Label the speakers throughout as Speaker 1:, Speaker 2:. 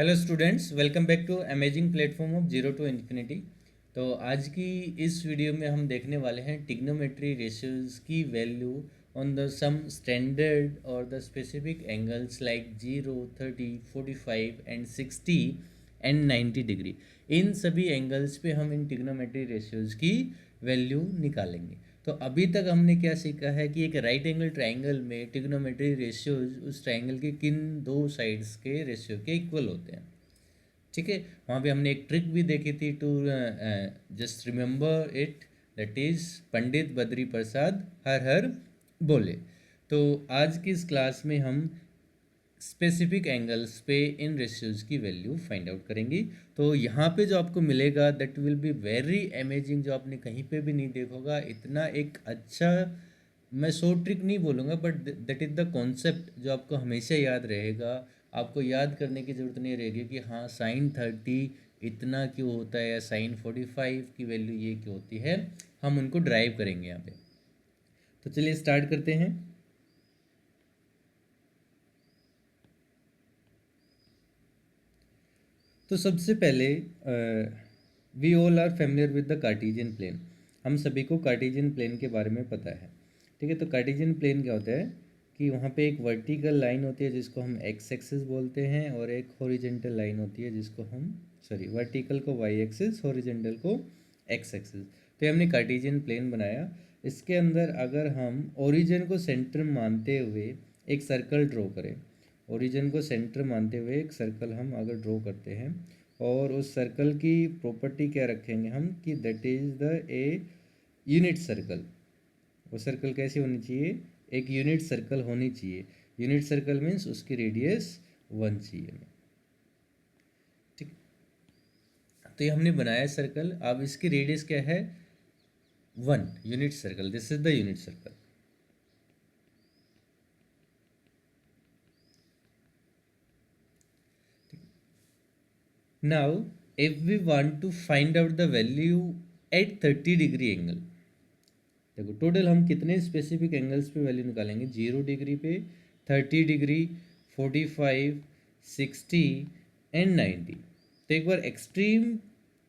Speaker 1: Hello students, welcome back to amazing platform of zero to infinity. तो आज की इस वीडियो में हम देखने वाले हैं टिग्नोमेट्री रेशियोज की value on the some standard और the specific angles like 0, 30, 45 and 60 and 90 degree. इन सभी एंगल्स पे हम इन टिग्नोमेट्री रेशियोज की वैल्यू निकालेंगे। तो अभी तक हमने क्या सीखा है कि एक राइट एंगल ट्राइंगल में टिग्नोमेट्री रेशियोज उस ट्राइंगल के किन दो साइड्स के रेशियो के इक्वल होते हैं। ठीक है, वहाँ पे हमने एक ट्रिक भी देखी थी to just remember it, that is Pandit Badri Prasad हर हर बोले। तो आज की इस क्लास में हम स्पेसिफिक एंगल्स पे इन रेशियोज की वैल्यू फाइंड आउट करेंगी। तो यहाँ पे जो आपको मिलेगा that will be very amazing, जो आपने कहीं पे भी नहीं देखा होगा। इतना एक अच्छा, मैं सो ट्रिक नहीं बोलूँगा, but that is the concept जो आपको हमेशा याद रहेगा। आपको याद करने की ज़रूरत नहीं रहेगी कि हाँ साइन 30 इतना क्यों होता है या साइन 45 की वैल्यू ये क्यों होती है। हम उनको ड्राइव करेंगे यहाँ पे। तो चलिए स्टार्ट करते हैं। तो सबसे पहले we all are familiar with the Cartesian plane. हम सभी को कार्टेशियन प्लेन के बारे में पता है। ठीक है, तो कार्टेशियन प्लेन क्या होता है कि वहाँ पे एक वर्टिकल लाइन होती है जिसको हम एक्स एक्सिस बोलते हैं, और एक हॉरिजेंटल लाइन होती है जिसको हम वर्टिकल को वाई एक्सिस, हॉरिजेंटल को एक्स एक्सिस। तो ये हमने कार्टेशियन प्लेन बनाया। इसके अंदर अगर हम ओरिजिन को सेंटर मानते हुए एक सर्कल ड्रॉ करें, ओरिजिन को सेंटर मानते हुए एक सर्कल हम अगर ड्रॉ करते हैं, और उस सर्कल की प्रॉपर्टी क्या रखेंगे हम कि that is the a unit circle. वो सर्कल कैसी होनी चाहिए? एक यूनिट सर्कल होनी चाहिए। यूनिट सर्कल मीन्स उसकी रेडियस 1 चाहिए हमें। ठीक, तो ये हमने बनाया सर्कल। अब इसकी रेडियस क्या है? 1 unit circle. This is the unit circle. Now, if we want to find out the value at 30 degree angle, देखो टोटल हम कितने स्पेसिफिक एंगल्स पे वैल्यू निकालेंगे? 0 डिग्री पे, 30 डिग्री, 45, 60 एंड 90। तो एक बार एक्सट्रीम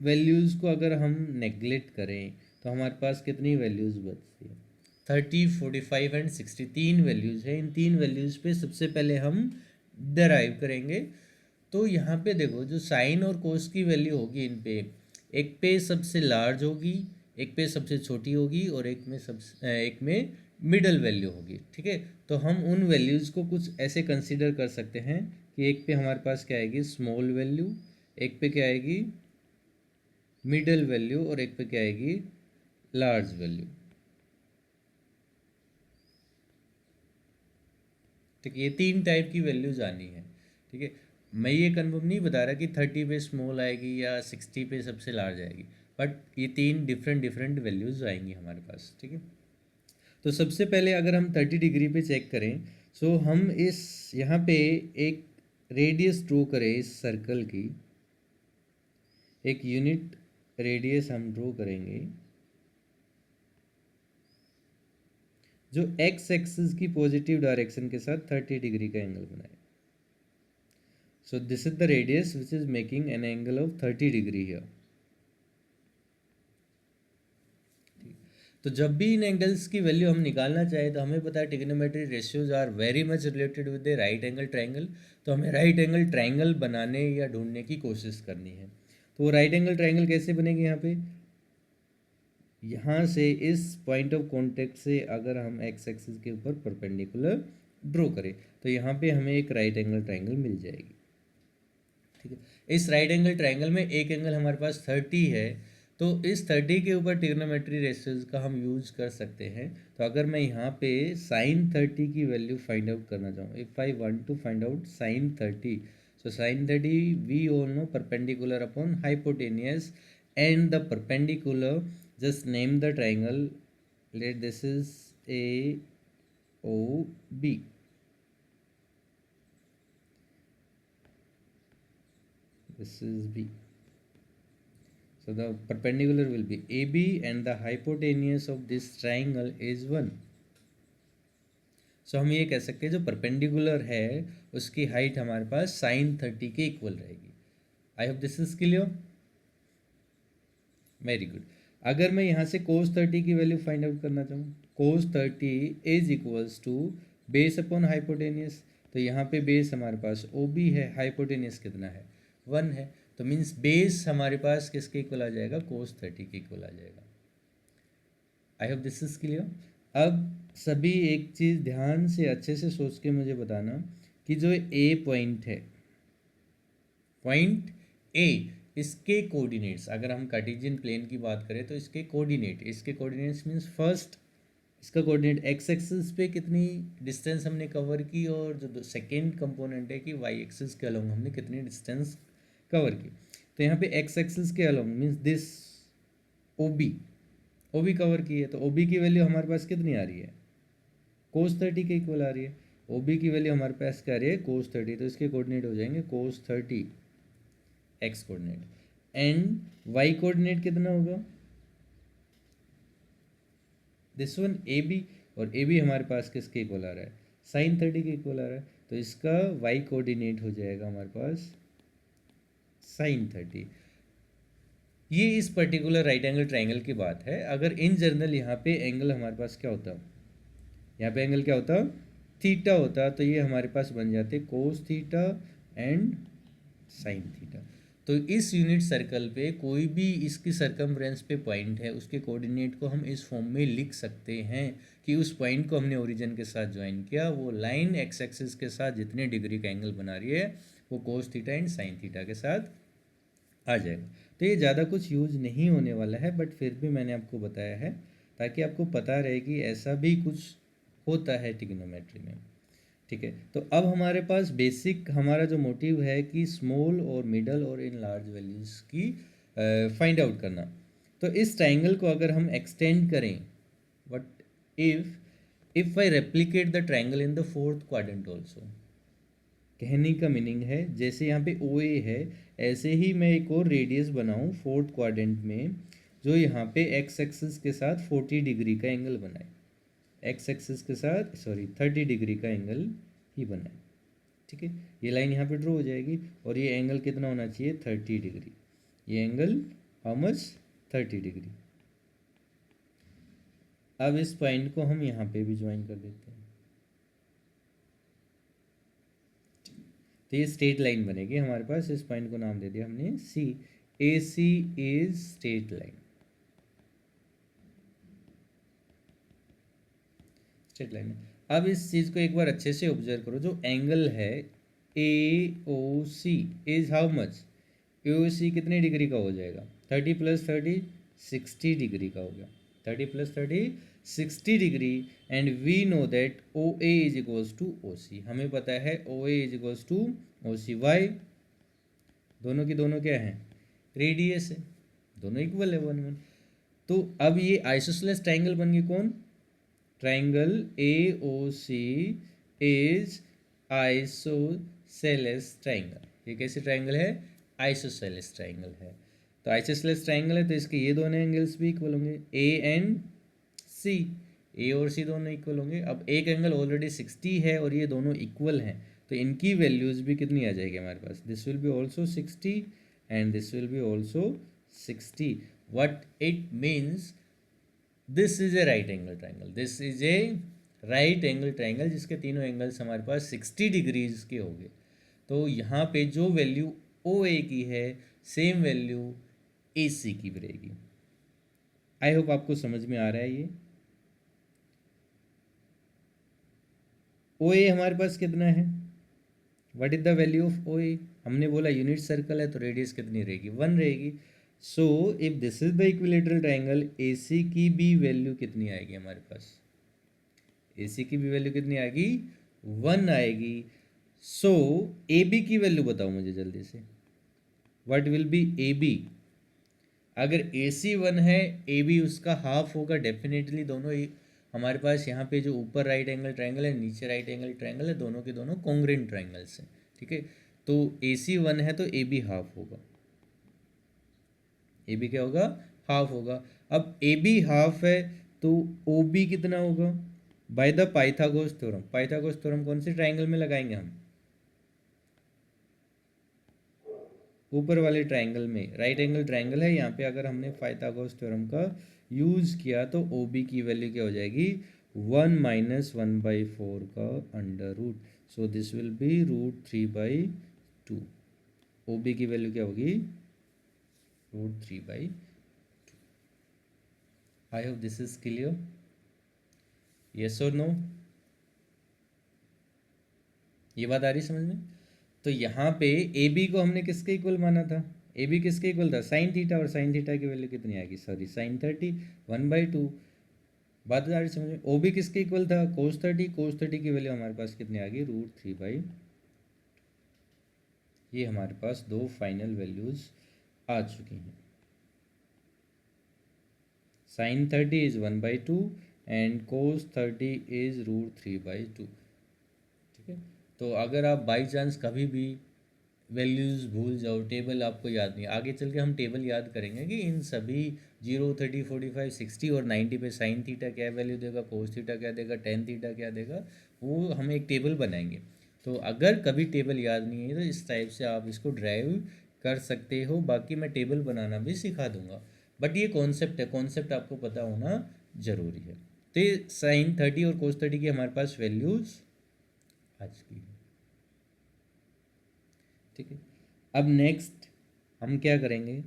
Speaker 1: वैल्यूज़ को अगर हम नेग्लेक्ट करें तो हमारे पास कितनी वैल्यूज़ बचती है? 30, 45 एंड 60, तीन वैल्यूज़ है। इन तीन वैल्यूज़ पे सबसे पहले हम डराइव करेंगे। तो यहाँ पे देखो, जो साइन और कोस की वैल्यू होगी इन पे, एक पे सबसे लार्ज होगी, एक पे सबसे छोटी होगी, और एक में मिडल वैल्यू होगी। ठीक है, तो हम उन वैल्यूज़ को कुछ ऐसे कंसीडर कर सकते हैं कि एक पे हमारे पास क्या आएगी? Small value. एक पे क्या आएगी? Middle value. और एक पे क्या आएगी? Large value. ठीक है, ये तीन टाइप की वैल्यूज आनी है। ठीक है, मैं ये कन्फर्म नहीं बता रहा कि 30 पे स्मॉल आएगी या 60 पे सबसे लार्ज आएगी, बट ये तीन डिफरेंट डिफरेंट वैल्यूज आएंगी हमारे पास। ठीक है, तो सबसे पहले अगर हम 30 डिग्री पे चेक करें, सो हम इस यहाँ पे एक रेडियस ड्रॉ करें इस सर्कल की, एक यूनिट रेडियस हम ड्रॉ करेंगे जो एक्स एक्सिस की पॉजिटिव डायरेक्शन के साथ 30 डिग्री का एंगल बनाए। So this is the radius which is making an angle of 30 degree here. तो जब भी इन एंगल्स की वैल्यू हम निकालना चाहें तो हमें पता है trigonometry ratios are very much related with the right angle triangle. तो हमें राइट एंगल ट्राइंगल बनाने या ढूंढने की कोशिश करनी है। तो वो राइट एंगल ट्राइंगल कैसे बनेगी? यहाँ पे, यहाँ से इस पॉइंट ऑफ कॉन्टेक्ट से अगर हम एक्स एक्सिस के ऊपर परपेंडिकुलर ड्रॉ करें तो यहाँ पे हमें एक राइट एंगल ट्राइंगल मिल जाएगी। ठीक है, इस राइट एंगल ट्राइंगल में एक एंगल हमारे पास 30 है, तो इस 30 के ऊपर ट्रिग्नोमेट्री रेशियोज का हम यूज कर सकते हैं। तो अगर मैं यहाँ पे साइन 30 की वैल्यू फाइंड आउट करना चाहूँ, if I want to find out sine 30, so sine 30 we all know perpendicular upon hypotenuse, and the perpendicular, just name the triangle, let this is A O B. This is B. So the perpendicular will be AB and the hypotenuse of this triangle is 1. हम ये कह सकते हैं जो perpendicular है उसकी height हमारे पास sign 30 के इक्वल रहेगी। आई hope this is clear. Very good. अगर मैं यहाँ से cos 30 की वैल्यू फाइंड आउट करना चाहूँ, cos 30 is equals to base upon hypotenuse, तो यहाँ पे बेस हमारे पास ओ बी है, हाइपोटेनियस कितना है 1 है, तो मीन्स बेस हमारे पास किसके इक्वल आ जाएगा, cos 30 के इक्वल आ जाएगा। आई होप दिस इज क्लियर। अब सभी एक चीज़ ध्यान से अच्छे से सोच के मुझे बताना कि जो ए पॉइंट है, पॉइंट ए, इसके कोऑर्डिनेट्स, अगर हम कार्टेशियन प्लेन की बात करें तो इसके कोऑर्डिनेट्स मीन्स फर्स्ट इसका कोऑर्डिनेट एक्स एक्सिस पे कितनी डिस्टेंस हमने कवर की, और जो सेकेंड कंपोनेंट है कि वाई एक्सिस के अलोंग हमने कितनी डिस्टेंस कवर की। तो यहाँ पे एक्स एक्सिस के along means this O B cover की है, तो ओ बी की वैल्यू हमारे पास कितनी आ रही है, cos 30 के इक्वल आ रही है। ओ बी की वैल्यू हमारे पास क्या आ रही है, cos 30, तो इसके कोऑर्डिनेट हो जाएंगे cos 30 X coordinate, and Y coordinate कितना होगा, दिस वन ए बी, और ए बी हमारे पास किसके इक्वल आ रहा है, sin 30 के इक्वल आ रहा है, तो इसका वाई कोऑर्डिनेट हो जाएगा हमारे पास sin 30। ये इस पर्टिकुलर राइट एंगल ट्राइंगल की बात है। अगर इन जनरल यहाँ पे एंगल हमारे पास क्या होता, यहाँ पे एंगल क्या होता, थीटा होता, तो ये हमारे पास बन जाते cos theta and sine theta. तो इस यूनिट सर्कल पे कोई भी इसकी सरकमफ्रेंस पे पॉइंट है, उसके कोऑर्डिनेट को हम इस फॉर्म में लिख सकते हैं कि उस पॉइंट को हमने ओरिजिन के साथ ज्वाइन किया, वो लाइन एक्स एक्सिस के साथ जितने डिग्री का एंगल बना रही है वो cos theta and sine theta के साथ आ जाएगा। तो ये ज़्यादा कुछ यूज नहीं होने वाला है, बट फिर भी मैंने आपको बताया है ताकि आपको पता रहे कि ऐसा भी कुछ होता है ट्रिग्नोमेट्री में। ठीक है, तो अब हमारे पास बेसिक हमारा जो मोटिव है कि स्मॉल और मिडल और इन लार्ज वैल्यूज़ की फाइंड आउट करना। तो इस ट्राइंगल को अगर हम एक्सटेंड करें, but if I replicate the triangle in the fourth quadrant also, कहने का मीनिंग है जैसे यहाँ पे ओ ए है, ऐसे ही मैं एक और रेडियस बनाऊँ फोर्थ क्वाड्रेंट में, जो यहाँ पे एक्स एक्सिस के साथ 40 डिग्री का एंगल बनाए, एक्स एक्सिस के साथ 30 डिग्री का एंगल ही बनाए। ठीक है, ये लाइन यहाँ पे ड्रॉ हो जाएगी, और ये एंगल कितना होना चाहिए, 30 डिग्री। ये एंगल हाउ मच, 30 डिग्री। अब इस पॉइंट को हम यहाँ पे भी ज्वाइन कर देते हैं, तो ये स्ट्रेट लाइन बनेगी हमारे पास। इस पॉइंट को नाम दे दिया हमने C, A C is straight line, straight line. अब इस चीज़ को एक बार अच्छे से ऑब्जर्व करो, जो एंगल है ए O C is how much, A O सी कितने डिग्री का हो जाएगा, 30 + 30 60 डिग्री का हो गया, 30 + 30 60 degree. And we know that O A is equals to O C, हमें पता है O A is equals to O C. Why, दोनों की दोनों क्या है, रेडियस है, दोनों इक्वल है 1 1। तो अब ये आइसोसेलेस ट्राइंगल बन गई कौन, triangle A O C is isosceles triangle. ये कैसे ट्राइंगल है, आइसोसेलेस ट्राइंगल है। तो आइसोसेलेस ट्राइंगल है तो इसके ये दोनों एंगल्स भी इक्वल होंगे, ए एंड सी, ए और सी दोनों इक्वल होंगे। अब एक एंगल ऑलरेडी 60 है और ये दोनों इक्वल हैं, तो इनकी वैल्यूज़ भी कितनी आ जाएगी हमारे पास, this will be also 60 and this will be also 60। What it means, this is a right angle triangle, this is a right angle triangle जिसके तीनों एंगल्स हमारे पास 60 डिग्रीज के होंगे। तो यहाँ पे जो वैल्यू ओ ए की है सेम वैल्यू ए सी की भी रहेगी। आई होप आपको समझ में आ रहा है ये। ओ ए हमारे पास कितना है, what is the value of O A, हमने बोला यूनिट सर्कल है तो रेडियस कितनी रहेगी, 1 रहेगी। So if this is the equilateral triangle, A C की भी वैल्यू कितनी आएगी हमारे पास, ए सी की भी वैल्यू कितनी आएगी, 1 आएगी। सो ए बी की वैल्यू बताओ मुझे जल्दी से, what will be A B. अगर ए सी 1 है, ए बी उसका हाफ होगा डेफिनेटली, दोनों ही हमारे पास यहाँ पे जो ऊपर राइट एंगल ट्राइंगल है, नीचे राइट एंगल ट्राइंगल है, दोनों के दोनों कॉन्ग्रुएंट ट्राइंगल्स हैं। ठीक है, तो ए सी 1 है तो ए बी हाफ होगा, ए बी क्या होगा, हाफ होगा। अब ए बी हाफ है तो ओ बी कितना होगा, bye the Pythagoras theorem, Pythagoras theorem कौन से ट्राइंगल में लगाएंगे हम, ऊपर वाले ट्रायंगल में राइट एंगल ट्रायंगल है, यहाँ पे अगर हमने पाइथागोरस थ्योरम का यूज़ किया तो ओ बी की वैल्यू क्या हो जाएगी, 1 - 1/4 का under root, so this will be √3/2। O B की वैल्यू क्या होगी, √3/2। I hope this is clear, yes और नो, ये बात आ रही समझ में। तो यहाँ पे ए बी को हमने किसके इक्वल माना था, ए बी किसके इक्वल था, साइन थीटा, और साइन थीटा की वैल्यू कितनी आएगी, सॉरी साइन 30, 1/2। बात आ रही समझ में। ओ बी किसके इक्वल था, कोस 30, कोस 30 की वैल्यू हमारे पास कितनी आ गई, √3/। ये हमारे पास दो फाइनल वैल्यूज आ चुकी हैं। Sine 30 is 1/2 and cos 30 is √3/2। ठीक है, तो अगर आप बाई चांस कभी भी वैल्यूज़ भूल जाओ, टेबल आपको याद नहीं, आगे चल के हम टेबल याद करेंगे कि इन सभी 0, 30, 45, 60 और 90 पे साइन थीटा क्या वैल्यू देगा, कोस थीटा क्या देगा, टेन थीटा क्या देगा, वो हम एक टेबल बनाएंगे। तो अगर कभी टेबल याद नहीं है तो इस टाइप से आप इसको ड्राइव कर सकते हो, बाकी मैं टेबल बनाना भी सिखा दूंगा, बट ये कॉन्सेप्ट है, कॉन्सेप्ट आपको पता होना ज़रूरी है। तो साइन 30 और कोस 30 की हमारे पास वैल्यूज़ आ चुकी है। ठीक है, अब नेक्स्ट हम क्या करेंगे,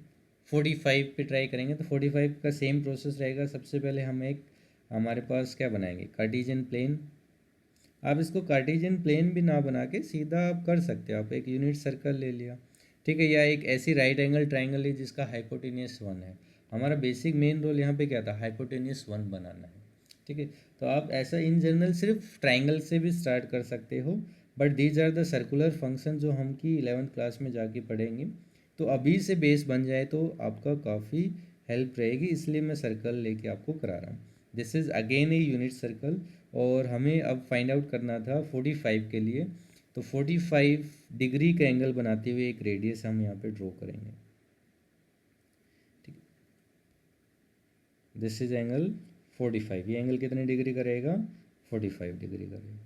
Speaker 1: 45 पे ट्राई करेंगे। तो 45 का सेम प्रोसेस रहेगा। सबसे पहले हम एक, हमारे पास क्या बनाएंगे, कार्टेशियन प्लेन। आप इसको कार्टेशियन प्लेन भी ना बना के सीधा आप कर सकते हो, आप एक यूनिट सर्कल ले लिया, ठीक है, या एक ऐसी राइट एंगल ट्राइंगल है जिसका हाइपोटेनियस 1 है। हमारा बेसिक मेन रोल यहाँ पे क्या था, हाइपोटेनियस 1 बनाना है। ठीक है, तो आप ऐसा इन जनरल सिर्फ ट्राइंगल से भी स्टार्ट कर सकते हो, but these are the circular function जो हम की 11th क्लास में जाके पढ़ेंगे। तो अभी से बेस बन जाए तो आपका काफ़ी हेल्प रहेगी, इसलिए मैं सर्कल लेके आपको करा रहा हूँ। This is again a unit circle, और हमें अब फाइंड आउट करना था 45 के लिए। तो 45 डिग्री का एंगल बनाते हुए एक रेडियस हम यहाँ पे ड्रॉ करेंगे। ठीक, दिस इज एंगल 45। ये एंगल कितने डिग्री का रहेगा, 45 डिग्री का रहेगा।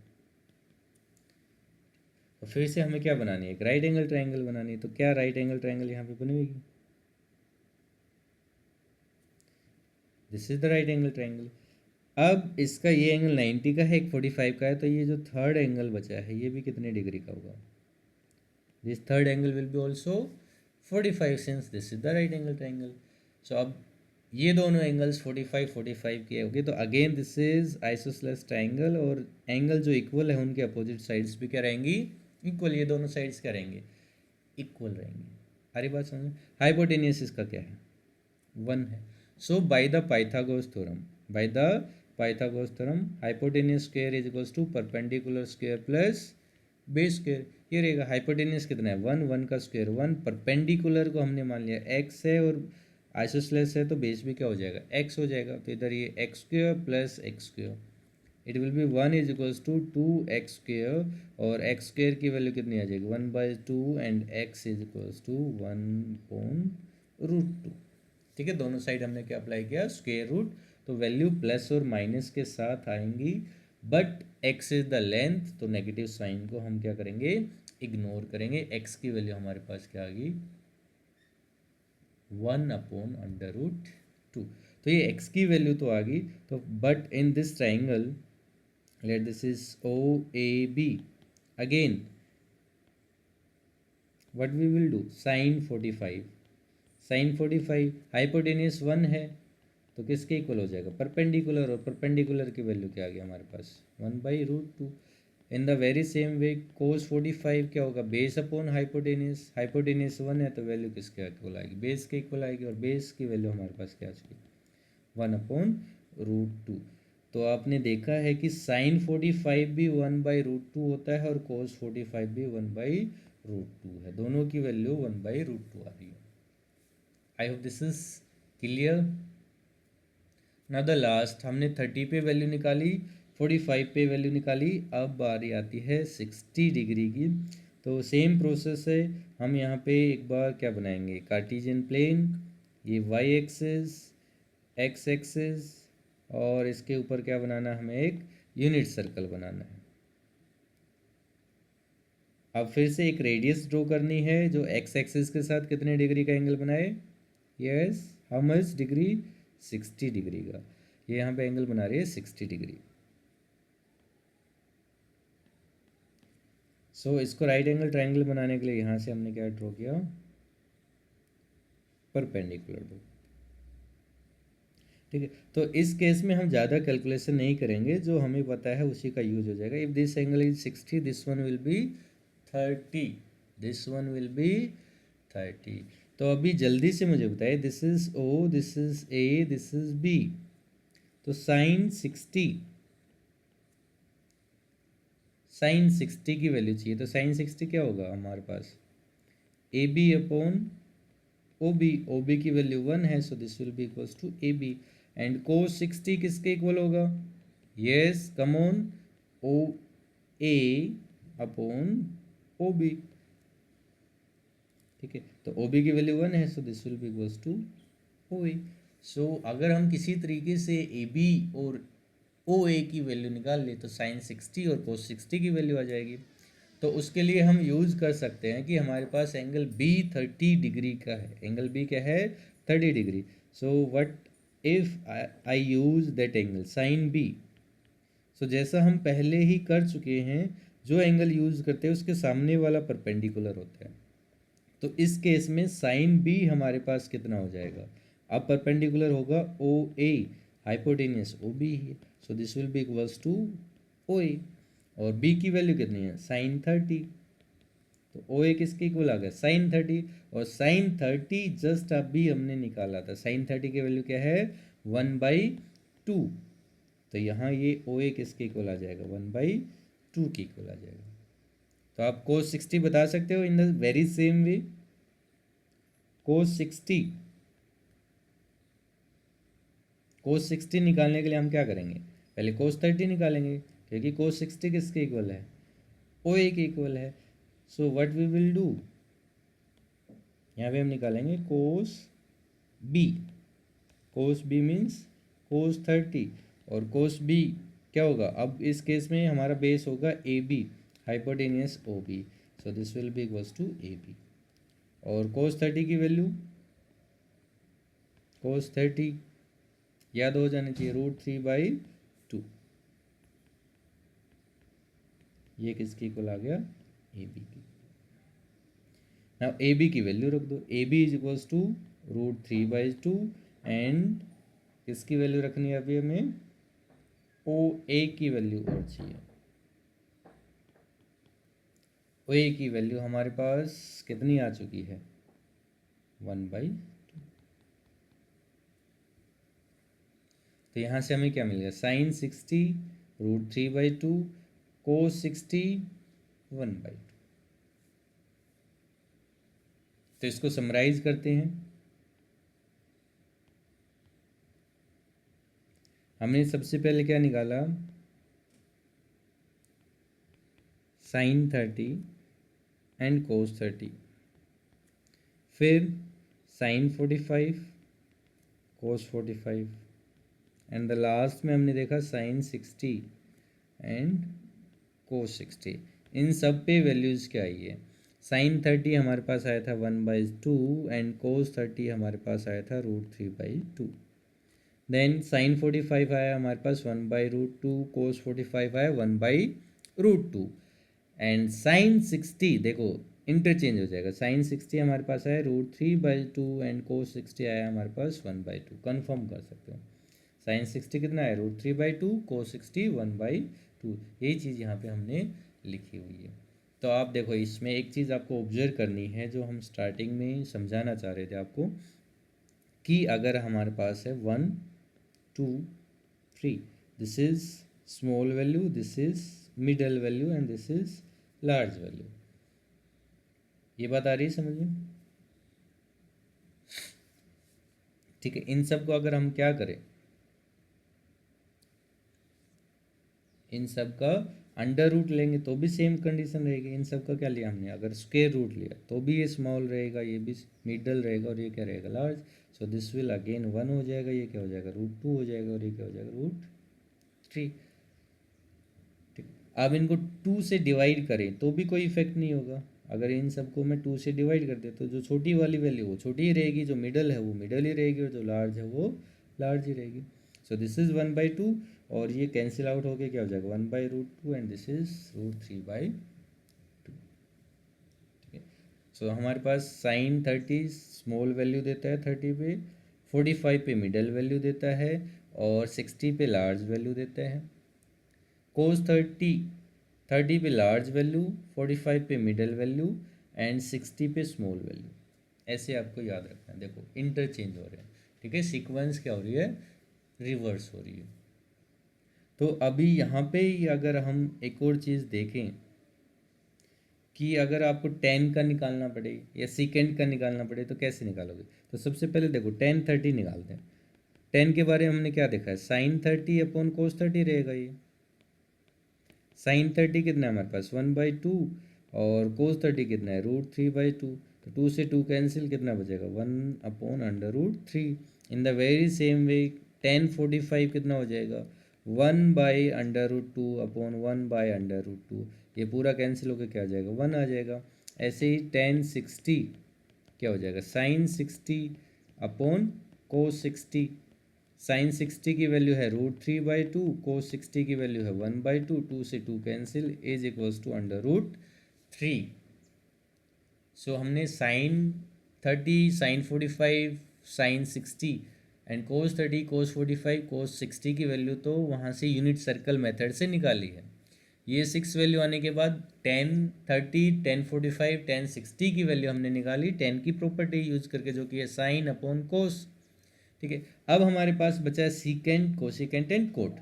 Speaker 1: तो फिर से हमें क्या बनानी है, एक राइट एंगल ट्राइंगल बनानी है। तो क्या राइट एंगल ट्राइंगल यहाँ पे बनेगी, this is the right angle triangle. अब इसका ये एंगल 90 का है, एक 45 का है, तो ये जो थर्ड एंगल बचा है ये भी कितने डिग्री का होगा, this third angle will be also 45 since this is the right angle triangle. So अब ये दोनों एंगल्स 45 45 के हो गए। तो again this is isosceles triangle, और एंगल जो इक्वल है उनके अपोजिट साइड्स भी क्या रहेंगी, इक्वल। ये दोनों साइड्स क्या रहेंगे, इक्वल रहेंगे। हरी बात समझ। हाइपोटेनियस इसका क्या है, 1 है। So by the Pythagoras theorem, by the Pythagoras theorem, hypotenuse square is equals to perpendicular square plus base square. ये रहेगा, हाइपोटेनियस कितना है 1, 1 का स्क्वायर 1, परपेंडिकुलर को हमने मान लिया x है, और आइसोसेलेस है तो बेस भी क्या हो जाएगा, x हो जाएगा। तो इधर ये x square plus x square, it will be 1 is equals to 2x square, और x स्क्वायर की वैल्यू कितनी आ जाएगी 1/2, and x is equals to 1/√2। ठीक है, दोनों साइड हमने क्या अप्लाई किया, स्क्वायर रूट। तो वैल्यू प्लस और माइनस के साथ आएंगी, but x is the length, तो नेगेटिव साइन को हम क्या करेंगे, इग्नोर करेंगे। x की वैल्यू हमारे पास क्या आ गई, 1/√2। तो ये x की वैल्यू तो आ गई। तो but in this triangle, let this is OAB, again what we will do, sin 45, sin 45 hypotenuse 1 है, तो किसके इक्वल हो जाएगा, परपेंडिकुलर, और परपेंडिकुलर की वैल्यू क्या आ गई हमारे पास 1/√2। In the very same way cos 45 क्या होगा, बेस अपॉन हाइपोटेनियस, हाइपोटेनियस 1 है तो वैल्यू किसके इक्वल आएगी, बेस के इक्वल आएगी, और बेस की वैल्यू हमारे पास क्या आ चुकी, 1/√2। तो आपने देखा है कि साइन 45 भी 1/√2 होता है, और कोस 45 भी 1/√2 है, दोनों की वैल्यू 1/√2 आ रही है। I hope this is clear. ना द लास्ट, हमने 30 पे वैल्यू निकाली, 45 पे वैल्यू निकाली, अब बारी आती है 60 डिग्री की। तो सेम प्रोसेस है, हम यहाँ पे एक बार क्या बनाएंगे, कार्टेशियन प्लेन, ये वाई एक्सिस, एक्स एक्सिस, और इसके ऊपर क्या बनाना है, हमें एक यूनिट सर्कल बनाना है। अब फिर से एक रेडियस ड्रॉ करनी है जो एक्स एक्सिस के साथ कितने डिग्री का एंगल बनाए। Yes, how much degree, 60 degree का। ये यहाँ पे एंगल बना रही है 60 डिग्री। सो इसको राइट एंगल ट्रायंगल बनाने के लिए यहाँ से हमने क्या ड्रॉ किया, परपेंडिकुलर ड्रॉ। ठीक है, तो इस केस में हम ज़्यादा कैलकुलेशन नहीं करेंगे, जो हमें पता है उसी का यूज हो जाएगा। If this angle is 60, this one will be 30, this one will be 30। तो अभी जल्दी से मुझे बताइए, this is O, this is A, this is B, तो साइन 60, साइन 60 की वैल्यू चाहिए। तो साइन 60 क्या होगा हमारे पास, A B upon O B. O B की वैल्यू 1 है, so this will be equals to A B. And cos 60 किसके इक्वल होगा, yes come on, O A upon O B. ठीक है, तो ओ बी की वैल्यू 1 है, so this will be equals to O A. So अगर हम किसी तरीके से ए बी और ओ ए की वैल्यू निकाल ले तो साइन 60 और कोस 60 की वैल्यू आ जाएगी। तो उसके लिए हम यूज़ कर सकते हैं कि हमारे पास एंगल बी 30 डिग्री का है। एंगल बी क्या है, 30 degree. So what if I use that angle sine B. So जैसा हम पहले ही कर चुके हैं, जो एंगल यूज़ करते हैं उसके सामने वाला परपेंडिकुलर होता है। तो इस केस में साइन बी हमारे पास कितना हो जाएगा, अब परपेंडिकुलर होगा ओ ए, हाइपोटेनियस ओ बी है, so this will be equals to O A. और बी की वैल्यू कितनी है, साइन 30, तो ओ ए किसके इक्वल आ गया, साइन 30। और साइन 30 जस्ट अभी हमने निकाला था, साइन 30 की वैल्यू क्या है, 1/2। तो यहाँ ये ओ ए किसके इक्वल आ जाएगा, 1/2 के इक्वल आ जाएगा। तो आप कोस 60 बता सकते हो in the very same way. Cos 60, cos 60 निकालने के लिए हम क्या करेंगे, पहले कोस 30 निकालेंगे, क्योंकि कोस 60 किसके इक्वल है, ओ ए के इक्वल है। So what we will do, यहाँ पे हम निकालेंगे cos B. Cos B means cos 30, और कोस बी क्या होगा, अब इस केस में हमारा बेस होगा A B, hypotenuse O B, so this will be equals to A B. और कोस 30 की वैल्यू, कोस 30 याद हो जानी चाहिए, √3/2। ये किसकी इक्वल आ गया, ए बी की। नाउ ए बी की वैल्यू रख दो, A B is equals to √3/2। And किसकी वैल्यू रखनी है अभी हमें, ओ ए की वैल्यू और चाहिए। ओ ए की वैल्यू हमारे पास कितनी आ चुकी है, 1/2। तो यहाँ से हमें क्या मिलेगा, साइन 60 √3/2, कोस 60 1/2। तो इसको समराइज करते हैं। हमने सबसे पहले क्या निकाला, साइन 30 एंड कोस 30, फिर sine 45 cos 45, and the last में हमने देखा साइन 60 एंड कोस 60। इन सब पे वैल्यूज़ क्या आई है, साइन 30 हमारे पास आया था 1/2 एंड कोस 30 हमारे पास आया था √3/2। देन साइन 45 आया हमारे पास 1/√2, कोस 45 आया 1/√2। एंड साइन 60 देखो इंटरचेंज हो जाएगा, साइन 60 हमारे पास आया √3/2 एंड कोस 60 आया हमारे पास 1/2। कन्फर्म कर सकते हो, साइन 60 कितना है, √3/2, कोस 60 1/2। यही चीज़ यहाँ पे हमने लिखी हुई है। तो आप देखो इसमें एक चीज़ आपको ऑब्जर्व करनी है, जो हम स्टार्टिंग में समझाना चाह रहे थे आपको, कि अगर हमारे पास है 1 2 3, this is small value, this is middle value and this is large value. ये बात आ रही है समझ में, ठीक है। इन सब को अगर हम क्या करें, इन सब का अंडर रूट लेंगे तो भी सेम कंडीशन रहेगी। इन सब का क्या लिया हमने, अगर स्क्वायर रूट लिया तो भी ये स्मॉल रहेगा, ये भी मिडल रहेगा, और ये क्या रहेगा, large. So this will again 1 हो जाएगा, ये क्या हो जाएगा, √2 हो जाएगा, और ये क्या हो जाएगा, √3। ठीक, अब इनको 2 से डिवाइड करें तो भी कोई इफेक्ट नहीं होगा। अगर इन सबको मैं 2 से डिवाइड कर दे तो जो छोटी वाली वैल्यू वो छोटी ही रहेगी, जो मिडल है वो मिडल ही रहेगी, और जो लार्ज है वो लार्ज ही रहेगी। सो दिस इज़ 1/2, और ये कैंसिल आउट होके क्या हो जाएगा 1/√2, एंड दिस इज √3/2। ठीक है। सो हमारे पास साइन 30 स्मॉल वैल्यू देता है 30 पे, 45 पे मिडल वैल्यू देता है, और 60 पे लार्ज वैल्यू देता है। कोस 30 पे लार्ज वैल्यू, 45 पे मिडल वैल्यू, एंड 60 पे स्मॉल वैल्यू। ऐसे आपको याद रखना है। देखो इंटरचेंज हो रहे हैं, ठीक है, सीक्वेंस क्या हो रही है, रिवर्स हो रही है। तो अभी यहाँ पे ही अगर हम एक और चीज़ देखें कि अगर आपको टेन का निकालना पड़े या सेकेंड का निकालना पड़े तो कैसे निकालोगे। तो सबसे पहले देखो टेन 30 निकालते हैं। टेन के बारे में हमने क्या देखा है, साइन 30 अपॉन कोस 30 रहेगा। ये साइन 30 कितना है हमारे पास 1/2, और कोस 30 कितना है √3/2। तो 2 से 2 कैंसिल, कितना बचेगा 1/√3। इन the very same way ten 45 कितना हो जाएगा 1/√2 अपॉन 1/√2। ये पूरा कैंसिल होकर क्या आ जाएगा 1 आ जाएगा। ऐसे ही टेन 60 क्या हो जाएगा साइन 60 अपॉन कोस 60। साइन 60 की वैल्यू है √3/2, कोस 60 की वैल्यू है 1/2, 2 से 2 cancel, is equals to √3। So हमने sine 30, sine 45, sine 60 and cos 30, cos 45, cos 60 की वैल्यू तो वहाँ से यूनिट सर्कल मेथड से निकाली है। ये 6 वैल्यू आने के बाद टेन 30, टेन 45, टेन 60 की वैल्यू हमने निकाली टेन की प्रॉपर्टी यूज करके, जो कि है साइन अपॉन कोस। ठीक है। अब हमारे पास बचा है सीकेंट, कोसिकेंट एंड कोट।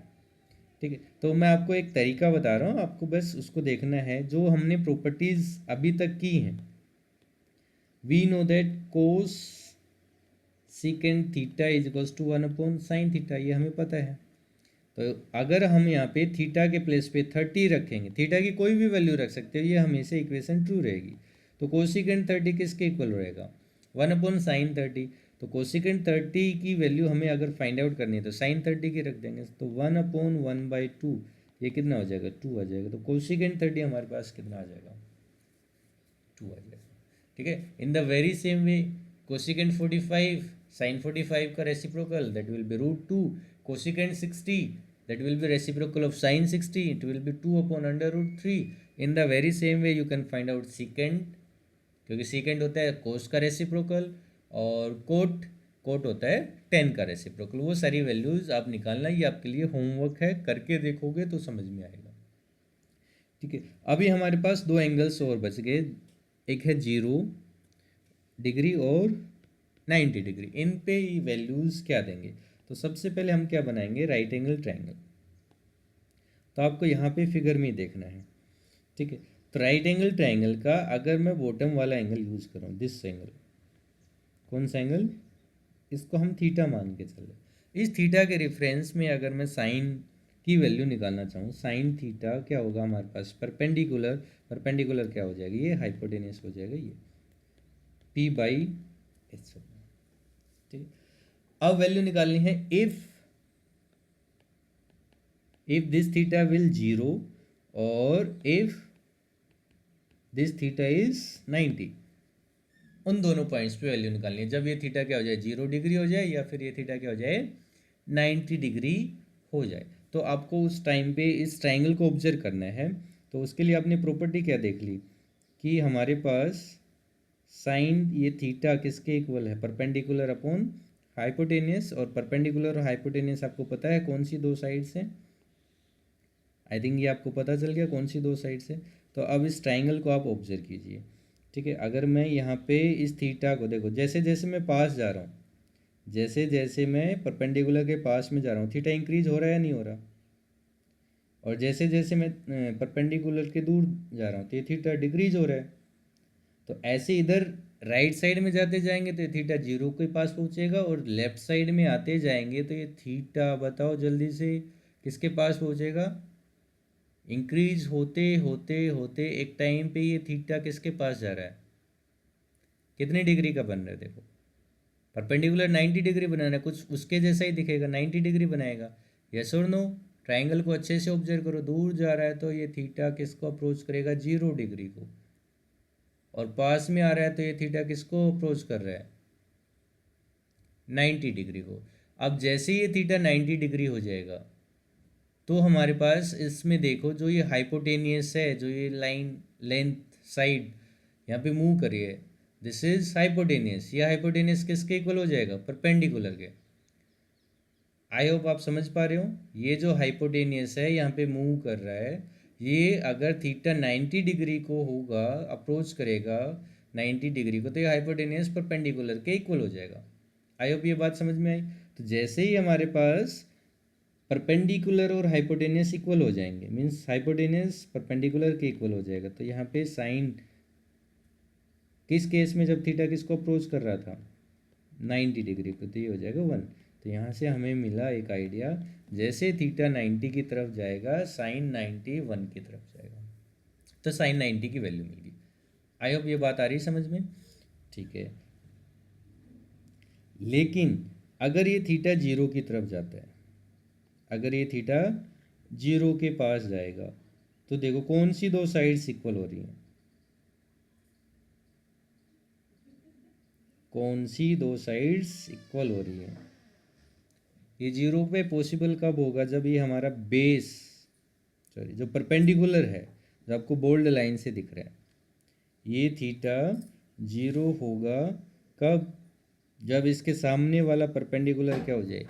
Speaker 1: ठीक है। तो मैं आपको एक तरीका बता रहा हूँ, आपको बस उसको देखना है। जो हमने प्रॉपर्टीज अभी तक की हैं, we know that cosecant theta is equals to 1 upon sine theta, ये हमें पता है। तो अगर हम यहाँ पे थीटा के प्लेस पे 30 रखेंगे, थीटा की कोई भी वैल्यू रख सकते हो, ये हमेशा इक्वेशन ट्रू रहेगी। तो कोसिकेंट 30 किसके इक्वल रहेगा 1 अपॉन साइन 30। तो कोसिकेंट 30 की वैल्यू हमें अगर फाइंड आउट करनी है तो साइन 30 की रख देंगे। तो 1 अपॉन 1/2, ये कितना हो जाएगा 2 आ जाएगा। तो कोसिकेंट 30 हमारे पास कितना आ जाएगा 2 आ जाएगा। ठीक है। In the very same way cosecant 45, sine 45 का reciprocal that will be √2, cosecant 60 that will be reciprocal of sine 60, it will be 2 upon √3। in the very same way you can find out secant, क्योंकि secant होता है cos का reciprocal, और coat होता है ten का reciprocal. वो सारी वैल्यूज आप निकालना, ये आपके लिए होमवर्क है, करके देखोगे तो समझ में आएगा। ठीक है। अभी हमारे पास दो एंगल्स और बच गए, एक है 0 डिग्री और 90 डिग्री। इन पे वैल्यूज क्या देंगे। तो सबसे पहले हम क्या बनाएंगे, राइट एंगल ट्रायंगल। तो आपको यहाँ पे फिगर में देखना है। ठीक है। तो राइट एंगल ट्रायंगल का अगर मैं बॉटम वाला एंगल यूज करूँ, दिस एंगल, कौन सा एंगल, इसको हम थीटा मान के चले। इस थीटा के रेफरेंस में अगर मैं साइन की वैल्यू निकालना चाहूँ, साइन थीटा क्या होगा हमारे पास परपेंडिकुलर, परपेंडिकुलर क्या हो जाएगी, ये हाइपोटेनियस हो जाएगा, ये p/s। ठीक है। अब वैल्यू निकालनी है if this theta will 0 और if this theta is 90, उन दोनों पॉइंट्स पे वैल्यू निकालनी है। जब ये थीटा क्या हो जाए 0 डिग्री हो जाए, या फिर ये थीटा क्या हो जाए 90 डिग्री हो जाए, तो आपको उस टाइम पे इस ट्राइंगल को ऑब्जर्व करना है। तो उसके लिए आपने प्रॉपर्टी क्या देख ली कि हमारे पास साइन ये थीटा किसके इक्वल है, परपेंडिकुलर अपॉन हाइपोटेनियस। और परपेंडिकुलर और हाइपोटेनियस आपको पता है कौन सी दो साइड्स हैं, आई थिंक ये आपको पता चल गया कौन सी दो साइड से। तो अब इस ट्राइंगल को आप ऑब्जर्व कीजिए। ठीक है। अगर मैं यहाँ पे इस थीटा को देखो, जैसे जैसे मैं पास जा रहा हूँ, जैसे जैसे मैं परपेंडिकुलर के पास में जा रहा हूँ, थीटा इंक्रीज हो रहा है या नहीं हो रहा, और जैसे जैसे मैं परपेंडिकुलर के दूर जा रहा हूँ तो ये थीटा डिक्रीज हो रहा है। तो ऐसे इधर राइट साइड में जाते जाएंगे तो ये थीटा 0 के पास पहुँचेगा, और लेफ्ट साइड में आते जाएंगे तो ये थीटा बताओ जल्दी से किसके पास पहुँचेगा, इंक्रीज होते होते होते एक टाइम पे ये थीटा किसके पास जा रहा है, कितने डिग्री का बन रहा है। देखो परपेंडिकुलर 90 डिग्री बनाना है, कुछ उसके जैसा ही दिखेगा, 90 डिग्री बनाएगा, यस और नो। ट्राइंगल को अच्छे से ऑब्जर्व करो, दूर जा रहा है तो ये थीटा किसको अप्रोच करेगा, 0 डिग्री को, और पास में आ रहा है तो ये थीटा किसको अप्रोच कर रहा है, 90 डिग्री को। अब जैसे ये थीटा 90 डिग्री हो जाएगा तो हमारे पास इसमें देखो जो ये हाइपोटेनियस है, जो ये लाइन लेंथ साइड यहाँ पे मूव करी है, दिस इज हाइपोटेनियस। ये हाइपोटेनियस किसके इक्वल हो जाएगा, परपेंडिकुलर के। आई होप आप समझ पा रहे हो। ये जो हाइपोटेनियस है यहाँ पे मूव कर रहा है, ये अगर थीटा 90 डिग्री को होगा, अप्रोच करेगा 90 डिग्री को, तो ये हाइपोटेनियस परपेंडिकुलर के इक्वल हो जाएगा। आई होप ये बात समझ में आई। तो जैसे ही हमारे पास परपेंडिकुलर और हाइपोटेनियस इक्वल हो जाएंगे, मीन्स हाइपोटेनियस परपेंडिकुलर के इक्वल हो जाएगा, तो यहाँ पे साइन किस केस में, जब थीटा किसको अप्रोच कर रहा था, 90 डिग्री को, तो ये हो जाएगा 1। तो यहाँ से हमें मिला एक आइडिया, जैसे थीटा 90 की तरफ जाएगा साइन 90 1 की तरफ जाएगा, तो साइन 90 की वैल्यू मिल गई। आई होप ये बात आ रही समझ में, ठीक है। लेकिन अगर ये थीटा 0 की तरफ जाता है, अगर ये थीटा 0 के पास जाएगा, तो देखो कौन सी दो साइड्स इक्वल हो रही हैं, कौन सी दो साइड्स इक्वल हो रही हैं। ये 0 पे पॉसिबल कब होगा, जब ये हमारा बेस, सॉरी जो परपेंडिकुलर है, जो आपको बोल्ड लाइन से दिख रहा है, ये थीटा 0 होगा कब, जब इसके सामने वाला परपेंडिकुलर क्या हो जाए,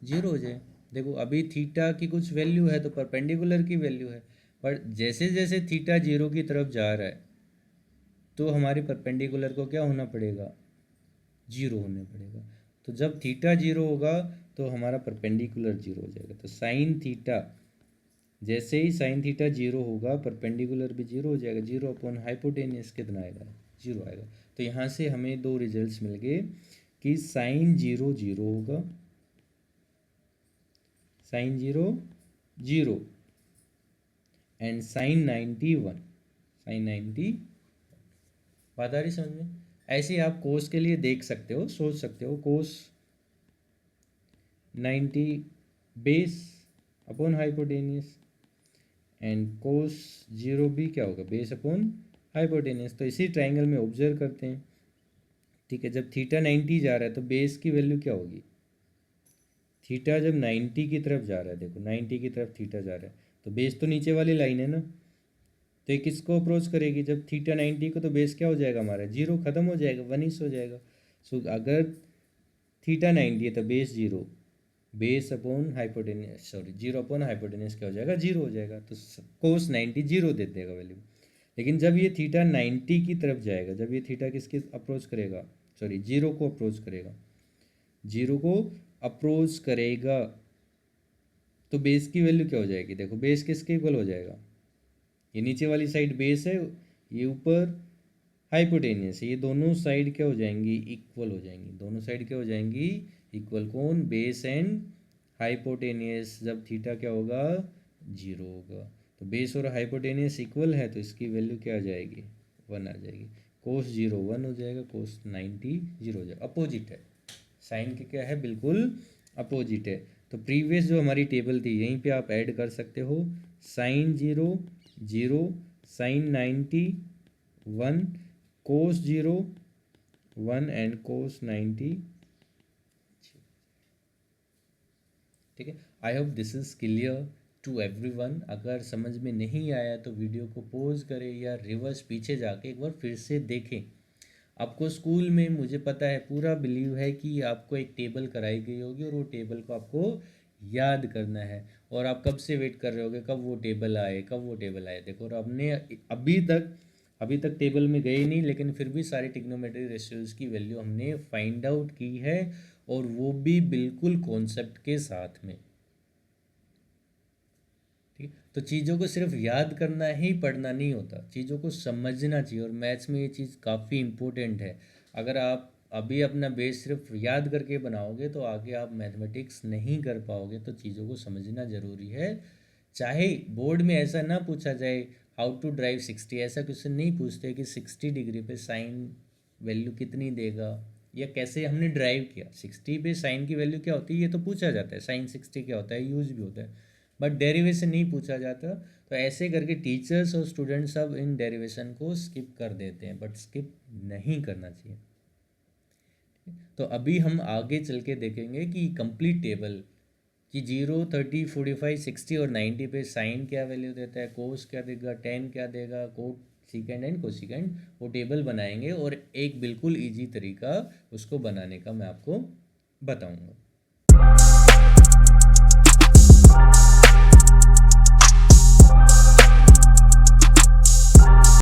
Speaker 1: 0 हो जाए। देखो अभी थीटा की कुछ वैल्यू है तो परपेंडिकुलर की वैल्यू है, पर जैसे जैसे थीटा 0 की तरफ जा रहा है तो हमारे परपेंडिकुलर को क्या होना पड़ेगा, 0 होने पड़ेगा। तो जब थीटा 0 होगा तो हमारा परपेंडिकुलर 0 हो जाएगा। तो साइन थीटा, जैसे ही साइन थीटा 0 होगा परपेंडिकुलर भी 0 हो जाएगा, 0 अपॉन हाइपोटेनियस कितना आएगा, 0 आएगा। तो यहाँ से हमें दो रिजल्ट्स मिल गए कि साइन 0 0 होगा, साइन 0 0, एंड साइन 90 1, साइन 90। बात आ रही समझ में। ऐसे ही आप कोस के लिए देख सकते हो, सोच सकते हो, कोस 90 base upon hypotenuse, and cos 0 भी क्या होगा, बेस अपॉन हाइपोटेनियस। तो इसी ट्राइंगल में ऑब्जर्व करते हैं, ठीक है। जब थीटा 90 जा रहा है तो बेस की वैल्यू क्या होगी, थीटा जब 90 की तरफ जा रहा है, देखो 90 की तरफ थीटा जा रहा है, तो बेस तो नीचे वाली लाइन है ना, तो ये किसको अप्रोच करेगी, जब थीटा 90 को, तो बेस क्या हो जाएगा हमारा, 0 खत्म हो जाएगा, 1 हो जाएगा। सो अगर थीटा 90 है तो base 0, base upon hypotenuse, sorry 0 upon hypotenuse क्या हो जाएगा, 0 हो जाएगा। तो कोस 90 0 दे देगा वैल्यू। लेकिन जब ये थीटा 90 की तरफ जाएगा, जब ये थीटा किसके अप्रोच करेगा, सॉरी 0 को अप्रोच करेगा, 0 को अप्रोच करेगा, तो बेस की वैल्यू क्या हो जाएगी, देखो बेस किसके इक्वल हो जाएगा, ये नीचे वाली साइड बेस है, ये ऊपर हाइपोटेनियस है, ये दोनों साइड क्या हो जाएंगी, इक्वल हो जाएंगी, दोनों साइड क्या हो जाएंगी, इक्वल। कौन, बेस एंड हाइपोटेनियस। जब थीटा क्या होगा, 0 होगा, तो बेस और हाइपोटेनियस इक्वल है, तो इसकी वैल्यू क्या आ जाएगी, 1 आ जाएगी। कोस 0 1 हो जाएगा, कोस 90 0 हो जाएगा। अपोजिट है, साइन के क्या है, बिल्कुल अपोजिट है। तो प्रीवियस जो हमारी टेबल थी यहीं पे आप ऐड कर सकते हो, sine 0 0, sine 90 1, cos 0 1, and cos 90। ठीक है। I hope this is clear to everyone. अगर समझ में नहीं आया तो वीडियो को पॉज करें या रिवर्स पीछे जाके एक बार फिर से देखें। आपको स्कूल में, मुझे पता है, पूरा बिलीव है कि आपको एक टेबल कराई गई होगी और वो टेबल को आपको याद करना है, और आप कब से वेट कर रहे होगे कब वो टेबल आए, कब वो टेबल आए। देखो, और हमने अभी तक टेबल में गए नहीं, लेकिन फिर भी सारे ट्रिग्नोमेट्री रेशियोज की वैल्यू हमने फाइंड आउट की है, और वो भी बिल्कुल कॉन्सेप्ट के साथ में। ठीक है। तो चीज़ों को सिर्फ याद करना ही पढ़ना नहीं होता, चीज़ों को समझना चाहिए, और मैथ्स में ये चीज़ काफ़ी इम्पोर्टेंट है। अगर आप अभी अपना बेस सिर्फ याद करके बनाओगे तो आगे आप मैथमेटिक्स नहीं कर पाओगे। तो चीज़ों को समझना ज़रूरी है। चाहे बोर्ड में ऐसा ना पूछा जाए हाउ टू ड्राइव 60, ऐसा क्वेश्चन नहीं पूछते कि 60 डिग्री पे साइन वैल्यू कितनी देगा, या कैसे हमने ड्राइव किया 60 पे साइन की वैल्यू क्या होती है, ये तो पूछा जाता है। साइन 60 क्या होता है, यूज भी होता है, बट डेरिवेशन नहीं पूछा जाता। तो ऐसे करके टीचर्स और स्टूडेंट्स सब इन डेरिवेशन को स्किप कर देते हैं, बट स्किप नहीं करना चाहिए। तो अभी हम आगे चल के देखेंगे कि कंप्लीट टेबल कि 0, 30, 45, 60 और 90 पे साइन क्या वैल्यू देता है, कोस क्या देगा, टेन क्या देगा, कोट सीकेंड एंड कोसिकेंड, वो टेबल बनाएंगे और एक बिल्कुल इजी तरीका उसको बनाने का मैं आपको बताऊंगा।